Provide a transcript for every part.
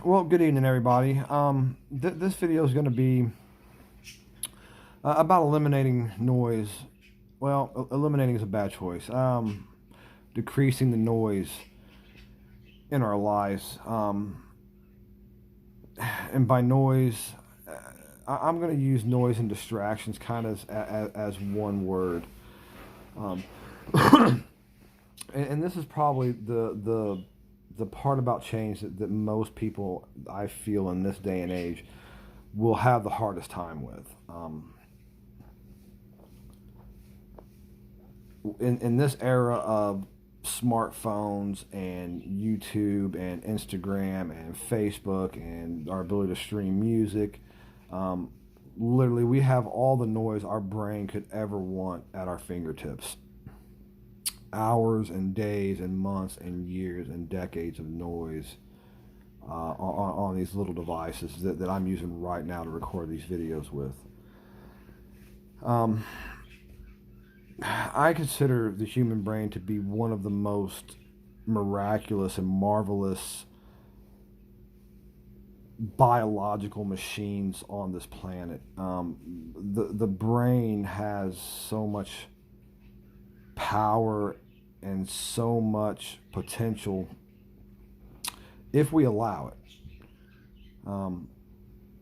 Well, good evening, everybody. This video is going to be about eliminating noise. Well, eliminating is a bad choice. Decreasing the noise in our lives. And by noise, I'm going to use noise and distractions kind of as one word. Um, and this is probably the part about change that most people, I feel, in this day and age will have the hardest time with. In this era of smartphones and YouTube and Instagram and Facebook and our ability to stream music, literally we have all the noise our brain could ever want at our fingertips. Hours and days and months and years and decades of noise on these little devices that I'm using right now to record these videos with. I consider the human brain to be one of the most miraculous and marvelous biological machines on this planet. The brain has so much power and so much potential if we allow it.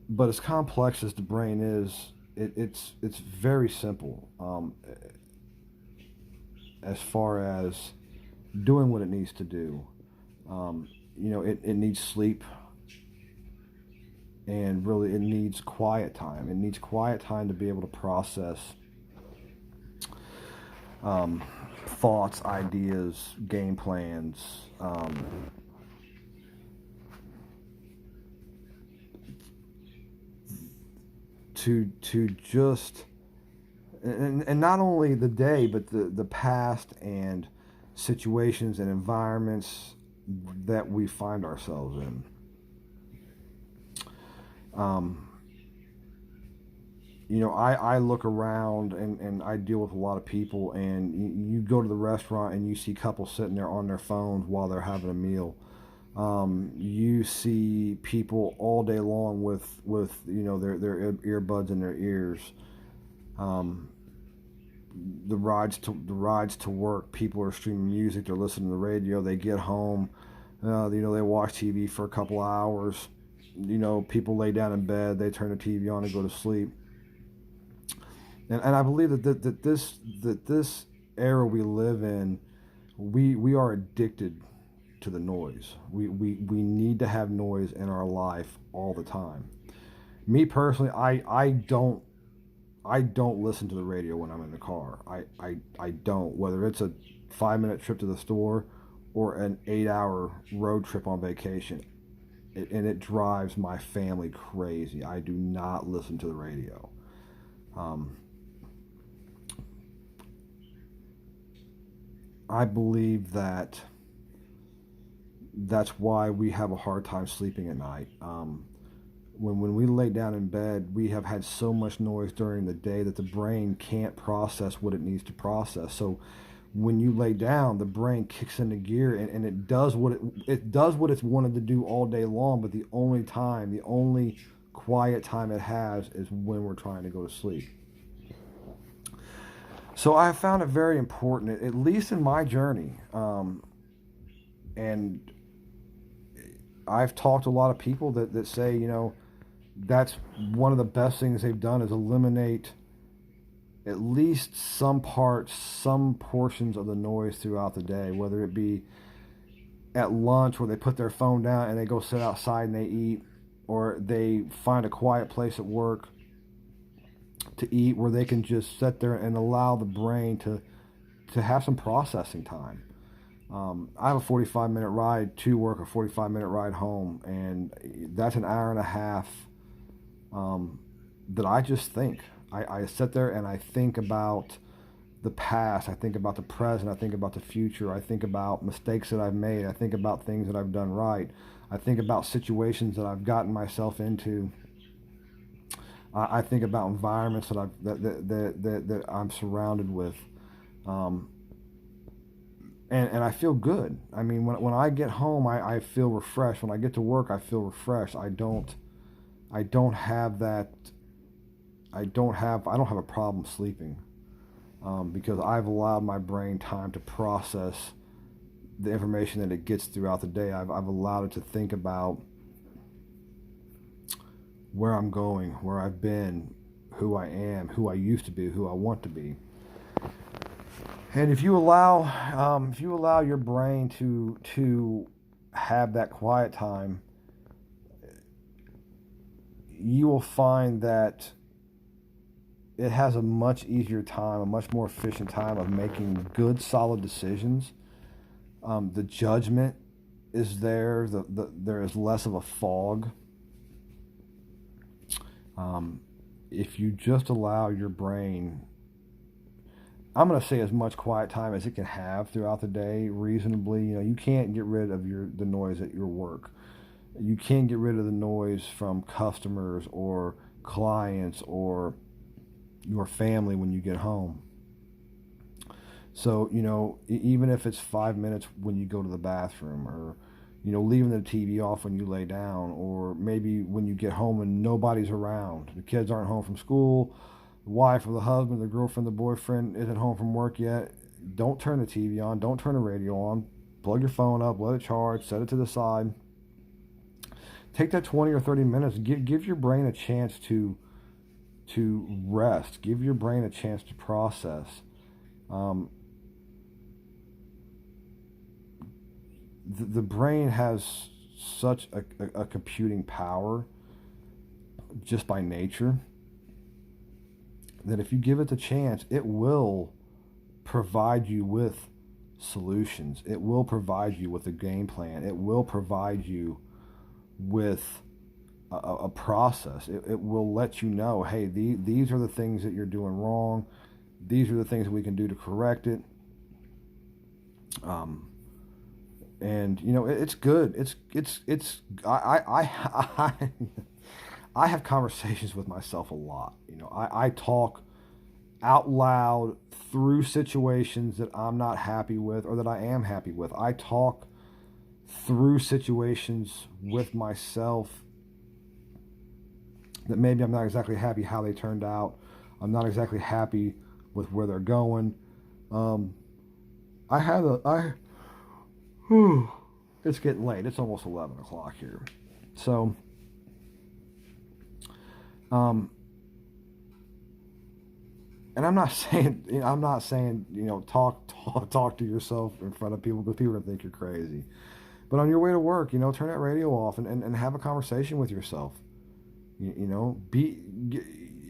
But as complex as the brain is, it's very simple as far as doing what it needs to do. It needs sleep, and really it needs quiet time. It needs quiet time to be able to process thoughts, ideas, game plans, to just and not only the day, but the past and situations and environments that we find ourselves in. I look around and I deal with a lot of people, and you go to the restaurant and you see couples sitting there on their phones while they're having a meal. You see people all day long with their earbuds in their ears. The rides to work, people are streaming music, they're listening to the radio. They get home, they watch TV for a couple hours. People lay down in bed, they turn the TV on and go to sleep. And I believe that this era we live in, we are addicted to the noise. We need to have noise in our life all the time. Me personally, I don't listen to the radio when I'm in the car. I don't. Whether it's a 5-minute trip to the store or an 8-hour road trip on vacation, and it drives my family crazy. I do not listen to the radio. I believe that's why we have a hard time sleeping at night. When we lay down in bed, we have had so much noise during the day that the brain can't process what it needs to process. So when you lay down, the brain kicks into gear, and it does what it's wanted to do all day long. But the only quiet time it has is when we're trying to go to sleep. So I found it very important, at least in my journey, and I've talked to a lot of people that say, that's one of the best things they've done is eliminate at least some portions of the noise throughout the day, whether it be at lunch where they put their phone down and they go sit outside and they eat, or they find a quiet place at work to eat where they can just sit there and allow the brain to have some processing time. I have a 45-minute ride to work, a 45-minute ride home, and that's an hour and a half that I just think. I sit there and I think about the past, I think about the present, I think about the future, I think about mistakes that I've made, I think about things that I've done right, I think about situations that I've gotten myself into. I think about environments that I'm surrounded with, and I feel good. I mean, when I get home, I feel refreshed. When I get to work, I feel refreshed. I don't have that. I don't have a problem sleeping, because I've allowed my brain time to process the information that it gets throughout the day. I've allowed it to think about where I'm going, where I've been, who I am, who I used to be, who I want to be. And if you allow your brain to have that quiet time, you will find that it has a much easier time, a much more efficient time of making good, solid decisions. The judgment is there. There is less of a fog. If you just allow your brain, I'm going to say, as much quiet time as it can have throughout the day, reasonably. You can't get rid of the noise at your work. You can't get rid of the noise from customers or clients or your family when you get home. So, even if it's 5 minutes when you go to the bathroom, or, leaving the TV off when you lay down, or maybe when you get home and nobody's around, the kids aren't home from school, the wife or the husband, the girlfriend, the boyfriend isn't home from work yet, don't turn the TV on, don't turn the radio on, plug your phone up, let it charge, set it to the side. Take that 20 or 30 minutes, give your brain a chance to rest, give your brain a chance to process. The brain has such a computing power just by nature that if you give it the chance, it will provide you with solutions. It will provide you with a game plan. It will provide you with a process. It will let you know, hey, these are the things that you're doing wrong. These are the things that we can do to correct it. And it's good. I have conversations with myself a lot. I talk out loud through situations that I'm not happy with or that I am happy with. I talk through situations with myself that maybe I'm not exactly happy how they turned out. I'm not exactly happy with where they're going. It's getting late. It's almost 11 o'clock here. So, and I'm not saying, talk to yourself in front of people, because people are going to think you're crazy. But on your way to work, turn that radio off and have a conversation with yourself. Even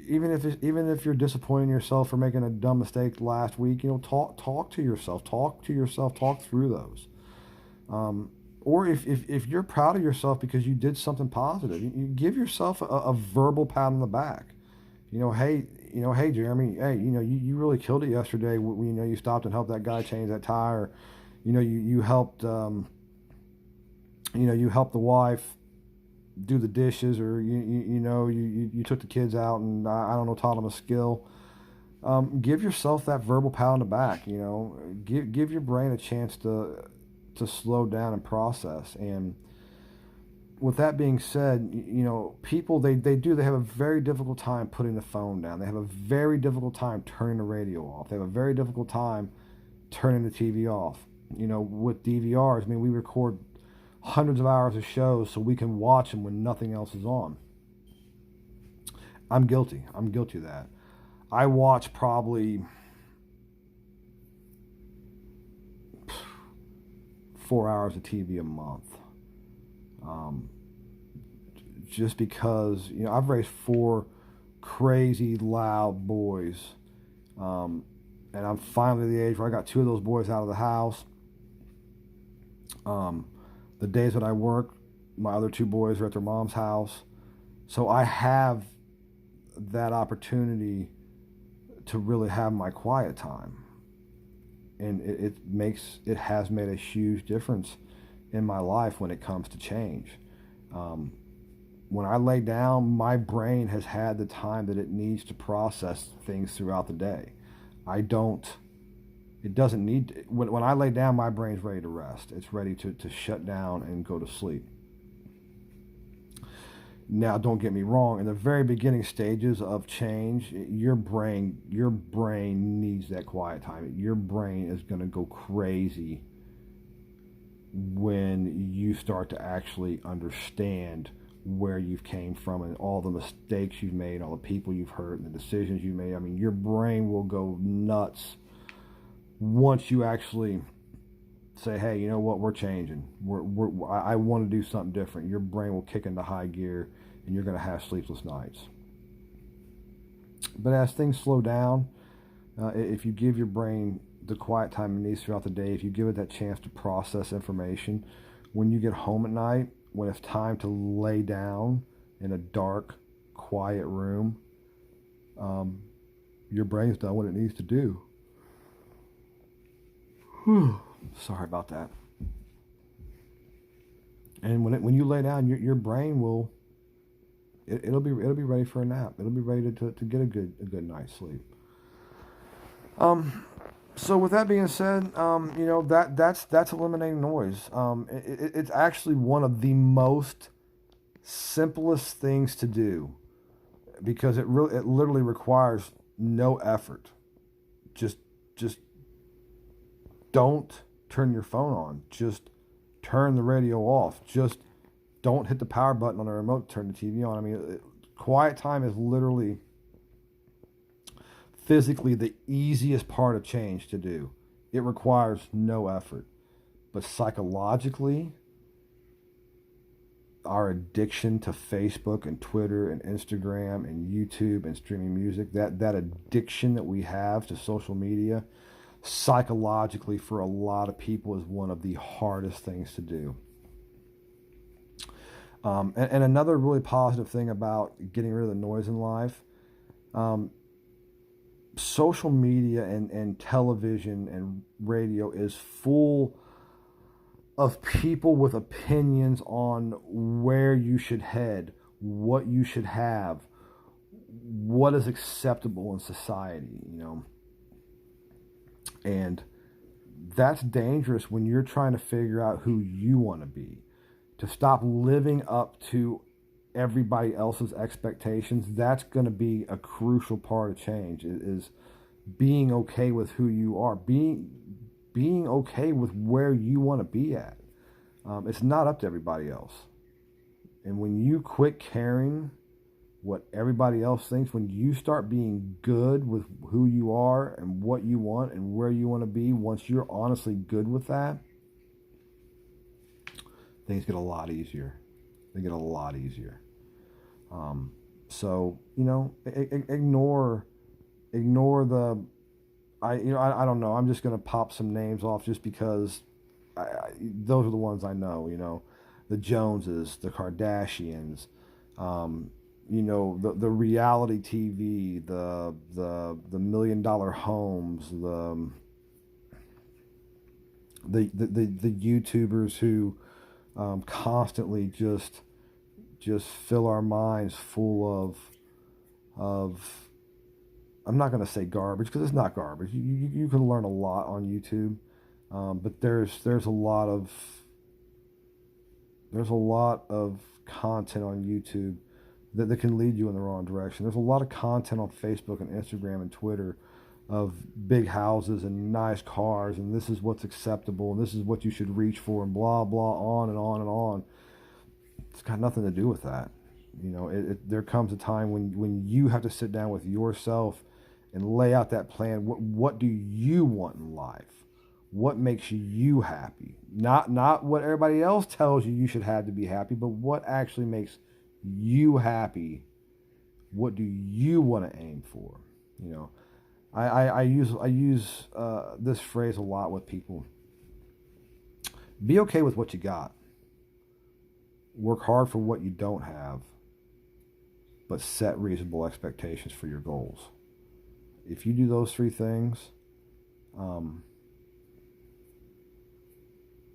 if you're disappointing yourself for making a dumb mistake last week, talk to yourself. Talk through those. Or if you're proud of yourself because you did something positive, you give yourself a verbal pat on the back. Hey, Jeremy, hey, you really killed it yesterday. You stopped and helped that guy change that tire. You helped, you helped the wife do the dishes, or you took the kids out and I don't know, taught them a skill. Give yourself that verbal pat on the back. Give your brain a chance to slow down and process. And with that being said, people, they have a very difficult time putting the phone down. They have a very difficult time turning the radio off. They have a very difficult time turning the TV off. With DVRs, we record hundreds of hours of shows so we can watch them when nothing else is on. I'm guilty of that. I watch probably 4 hours of TV a month. Just because, I've raised 4 crazy loud boys. And I'm finally at the age where I got 2 of those boys out of the house. The days that I work, my other 2 boys are at their mom's house. So I have that opportunity to really have my quiet time. And it has made a huge difference in my life when it comes to change. When I lay down, my brain has had the time that it needs to process things throughout the day. I don't It doesn't need to, when I lay down, my brain's ready to rest. It's ready to shut down and go to sleep. Now, don't get me wrong. In the very beginning stages of change, your brain needs that quiet time. Your brain is going to go crazy when you start to actually understand where you've came from and all the mistakes you've made, all the people you've hurt, and the decisions you made. I mean, your brain will go nuts once you actually say, hey, you know what, we're changing. I want to do something different. Your brain will kick into high gear and you're going to have sleepless nights. But as things slow down, if you give your brain the quiet time it needs throughout the day, if you give it that chance to process information, when you get home at night, when it's time to lay down in a dark, quiet room, your brain's done what it needs to do. Sorry about that. And when you lay down, your brain will it'll be ready for a nap. It'll be ready to get a good night's sleep. So with that being said, that's eliminating noise. It's actually one of the most simplest things to do because it literally requires no effort. Just don't turn your phone on. Just turn the radio off. Just don't hit the power button on the remote to turn the TV on. I mean, quiet time is literally physically the easiest part of change to do. It requires no effort. But psychologically, our addiction to Facebook and Twitter and Instagram and YouTube and streaming music, that addiction that we have to social media, psychologically for a lot of people is one of the hardest things to do. And another really positive thing about getting rid of the noise in life, social media and television and radio is full of people with opinions on where you should head, what you should have, what is acceptable in society, And that's dangerous when you're trying to figure out who you want to be. To stop living up to everybody else's expectations, that's going to be a crucial part of change, is being okay with who you are, being okay with where you want to be at. It's not up to everybody else. And when you quit caring what everybody else thinks, when you start being good with who you are and what you want and where you want to be, once you're honestly good with that, things get a lot easier. They get a lot easier. So, ignore the, I don't know. I'm just going to pop some names off just because those are the ones I know, the Joneses, the Kardashians, the reality TV, the $1 million homes, the YouTubers who constantly just fill our minds full of I'm not going to say garbage because it's not garbage. You can learn a lot on YouTube, but there's a lot of content on YouTube that can lead you in the wrong direction. There's a lot of content on Facebook and Instagram and Twitter of big houses and nice cars, and this is what's acceptable, and this is what you should reach for, and blah, blah, on and on and on. It's got nothing to do with that. There comes a time when you have to sit down with yourself and lay out that plan. What do you want in life? What makes you happy? Not what everybody else tells you should have to be happy, but what actually makes you happy. What do you want to aim for? I use this phrase a lot with people. Be okay with what you got. Work hard for what you don't have, but set reasonable expectations for your goals. If you do those three things,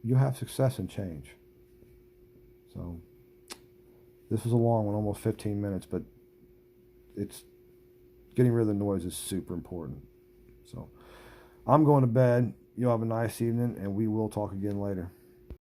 you'll have success and change. So this was a long one, almost 15 minutes, but it's getting rid of the noise is super important. So I'm going to bed. You'll have a nice evening, and we will talk again later.